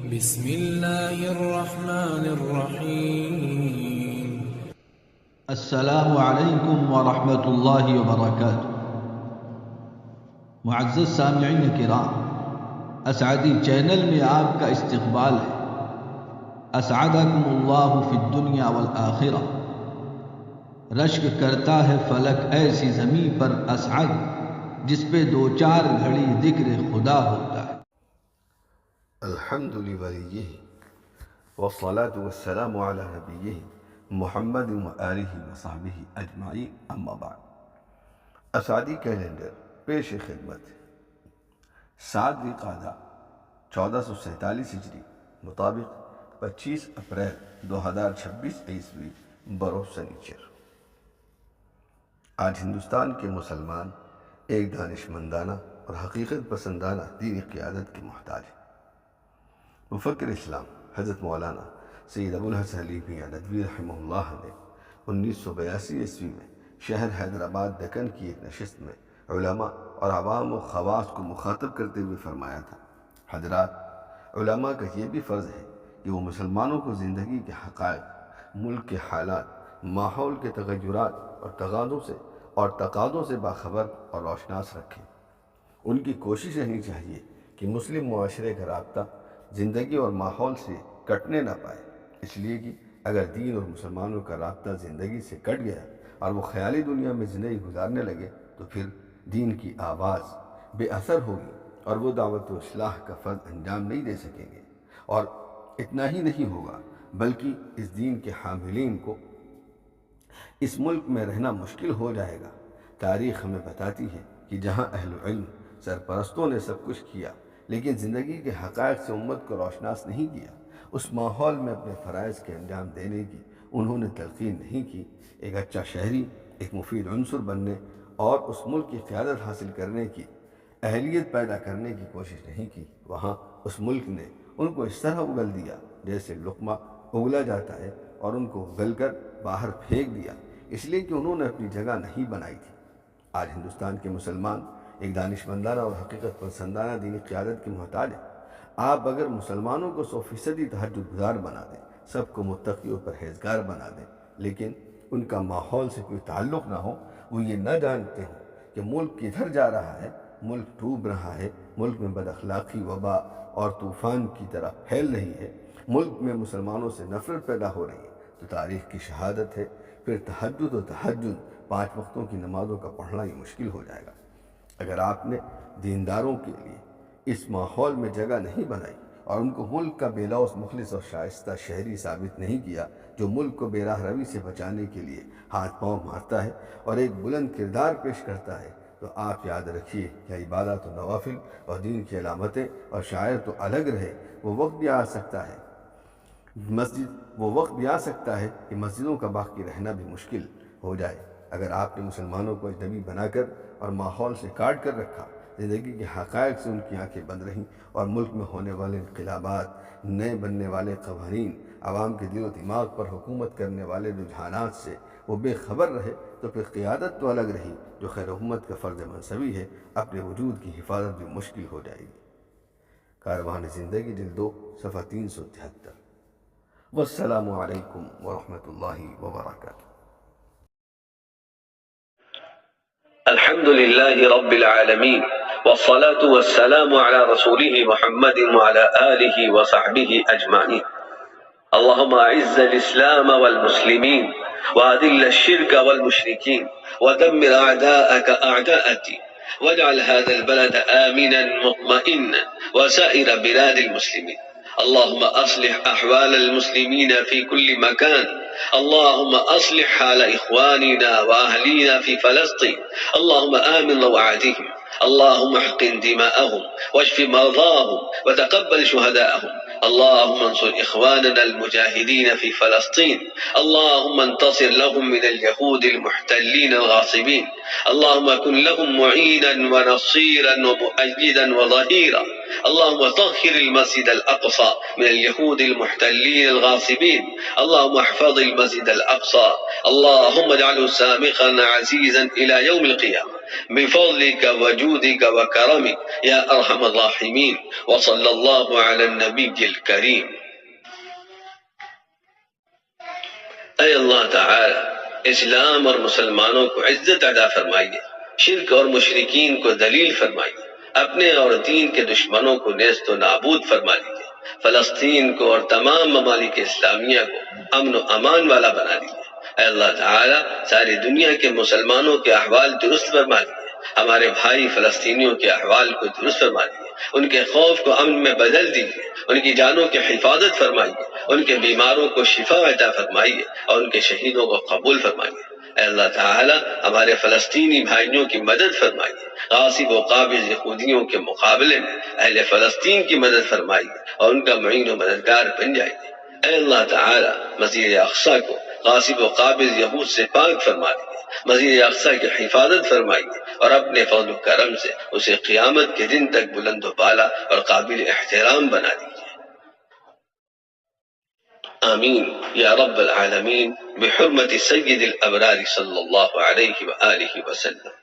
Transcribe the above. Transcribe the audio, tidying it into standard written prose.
بسم الله الرحمن الرحيم. السلام علیکم ورحمۃ اللہ وبرکاتہ. معزز سامعین کرام، اسعدی چینل میں آپ کا استقبال ہے. اسعدکم اللہ فی الدنیا والآخرہ. رشک کرتا ہے فلک ایسی زمیں پر اسعد، جس پہ دو چار گھڑی ذکر خدا ہوتا ہے. الحمد لولیہ والصلاة والسلام علی نبیہ محمد وآلہ وصحبہ اجمعین، اما بعد. اسعدی کیلنڈر پیش خدمت. 7 ذی القعدہ 1447 ہجری مطابق 25 اپریل 2026 عیسوی بروز سنیچر. آج ہندوستان کے مسلمان ایک دانشمندانہ اور حقیقت پسندانہ دینی قیادت کے محتاج ہیں. مفکر اسلام حضرت مولانا سید ابو الحسن علی میاں ندوی رحمہ اللہ نے 1982 عیسوی میں شہر حیدرآباد دکن کی ایک نشست میں علماء اور عوام و خواص کو مخاطب کرتے ہوئے فرمایا تھا: حضرات، علماء کا یہ بھی فرض ہے کہ وہ مسلمانوں کو زندگی کے حقائق، ملک کے حالات، ماحول کے تغیرات اور تقاضوں سے باخبر اور روشناس رکھیں. ان کی کوشش رہنی چاہیے کہ مسلم معاشرے کا رابطہ زندگی اور ماحول سے کٹنے نہ پائے، اس لیے کہ اگر دین اور مسلمانوں کا رابطہ زندگی سے کٹ گیا اور وہ خیالی دنیا میں زندگی گزارنے لگے تو پھر دین کی آواز بے اثر ہوگی اور وہ دعوت و اصلاح کا فرض انجام نہیں دے سکیں گے. اور اتنا ہی نہیں ہوگا بلکہ اس دین کے حاملین کو اس ملک میں رہنا مشکل ہو جائے گا. تاریخ ہمیں بتاتی ہے کہ جہاں اہل علم سرپرستوں نے سب کچھ کیا لیکن زندگی کے حقائق سے امت کو روشناس نہیں کیا، اس ماحول میں اپنے فرائض کے انجام دینے کی انہوں نے تلقین نہیں کی، ایک اچھا شہری، ایک مفید عنصر بننے اور اس ملک کی قیادت حاصل کرنے کی اہلیت پیدا کرنے کی کوشش نہیں کی، وہاں اس ملک نے ان کو اس طرح اگل دیا جیسے لقمہ اگلا جاتا ہے اور ان کو اگل کر باہر پھینک دیا، اس لیے کہ انہوں نے اپنی جگہ نہیں بنائی تھی. آج ہندوستان کے مسلمان ایک دانشمندانہ اور حقیقت پسندانہ دینی قیادت کے محتاج ہے. آپ اگر مسلمانوں کو 100% تہجد گزار بنا دیں، سب کو متقی و پرہیزگار بنا دیں، لیکن ان کا ماحول سے کوئی تعلق نہ ہو، وہ یہ نہ جانتے ہوں کہ ملک کدھر جا رہا ہے، ملک ڈوب رہا ہے، ملک میں بد اخلاقی وبا اور طوفان کی طرح پھیل رہی ہے، ملک میں مسلمانوں سے نفرت پیدا ہو رہی ہے، تو تاریخ کی شہادت ہے پھر تہجد 5 وقتوں کی نمازوں کا پڑھنا ہی مشکل ہو جائے گا. اگر آپ نے دینداروں کے لیے اس ماحول میں جگہ نہیں بنائی اور ان کو ملک کا بے لوث مخلص اور شائستہ شہری ثابت نہیں کیا جو ملک کو بے راہ روی سے بچانے کے لیے ہاتھ پاؤں مارتا ہے اور ایک بلند کردار پیش کرتا ہے، تو آپ یاد رکھیے کہ عبادات و نوافل اور دین کی علامتیں اور شاعر تو الگ رہے، وہ وقت بھی آ سکتا ہے کہ مسجدوں کا باقی رہنا بھی مشکل ہو جائے. اگر آپ نے مسلمانوں کو اجنبی بنا کر اور ماحول سے کاٹ کر رکھا، زندگی کے حقائق سے ان کی آنکھیں بند رہیں اور ملک میں ہونے والے انقلابات، نئے بننے والے قوانین، عوام کے دل و دماغ پر حکومت کرنے والے رجحانات سے وہ بے خبر رہے، تو پھر قیادت تو الگ رہی جو خیر امت کا فرض منصبی ہے، اپنے وجود کی حفاظت بھی مشکل ہو جائے گی. کاروان زندگی جلد 2 صفحہ 373. والسلام علیکم ورحمۃ اللہ وبرکاتہ. الحمد لله رب العالمين والصلاة والسلام على رسوله محمد وعلى آله وصحبه أجمعين. اللهم أعز الإسلام والمسلمين وأذل الشرك والمشركين ودمر أعداءك أعداء الدين واجعل هذا البلد آمنا مطمئنا وسائر بلاد المسلمين. اللهم أصلح أحوال المسلمين في كل مكان. اللهم أصلح حال إخواننا وأهلينا في فلسطين. اللهم آمن روعاتهم. اللهم احقن دماءهم واشف مرضاهم وتقبل شهداءهم. اللهم انصر إخواننا المجاهدين في فلسطين. اللهم انتصر لهم من اليهود المحتلين الغاصبين. اللهم كن لهم معينا ونصيرا ومؤيدا وظهيرا. اللهم طهر المسجد الأقصى من اليهود المحتلين الغاصبين. اللهم احفظ المسجد الأقصى. اللهم اجعله سامقا عزيزا إلى يوم القيامة. بفضلك وجودك وكرمك يا أرحم الراحمين وصلى الله على النبي الكريم۔ اے اللہ تعالی اسلام اور مسلمانوں کو عزت عطا فرمائیے، شرک اور مشرکین کو ذلیل فرمائیے، اپنے اور دین کے دشمنوں کو نیست و نابود فرما لیجیے، فلسطین کو اور تمام ممالک اسلامیہ کو امن و امان والا بنا لیجیے۔ اے اللہ تعالی ساری دنیا کے مسلمانوں کے احوال درست فرما لیجیے، ہمارے بھائی فلسطینیوں کے احوال کو درست فرما لیجیے، ان کے خوف کو امن میں بدل دیجیے، ان کی جانوں کی حفاظت فرمائیے، ان کے بیماروں کو شفا عطا فرمائیے اور ان کے شہیدوں کو قبول فرمائیے۔ اے اللہ تعالی ہمارے فلسطینی بھائیوں کی مدد فرمائیے، غاصب و قابض یہودیوں کے مقابلے میں اہل فلسطین کی مدد فرمائیے اور ان کا معین و مددگار بن جائیے۔ اے اللہ تعالی مسجد اقصی کو غاصب و قابض یہود سے پاک فرما دیجیے، مسجد اقصی کی حفاظت فرمائیے اور اپنے فضل و کرم سے اسے قیامت کے دن تک بلند و بالا اور قابل احترام بنا دیجیے۔ آمین یا رب العالمین بحرمت سید الابرار صلی اللہ علیہ وآلہ وسلم۔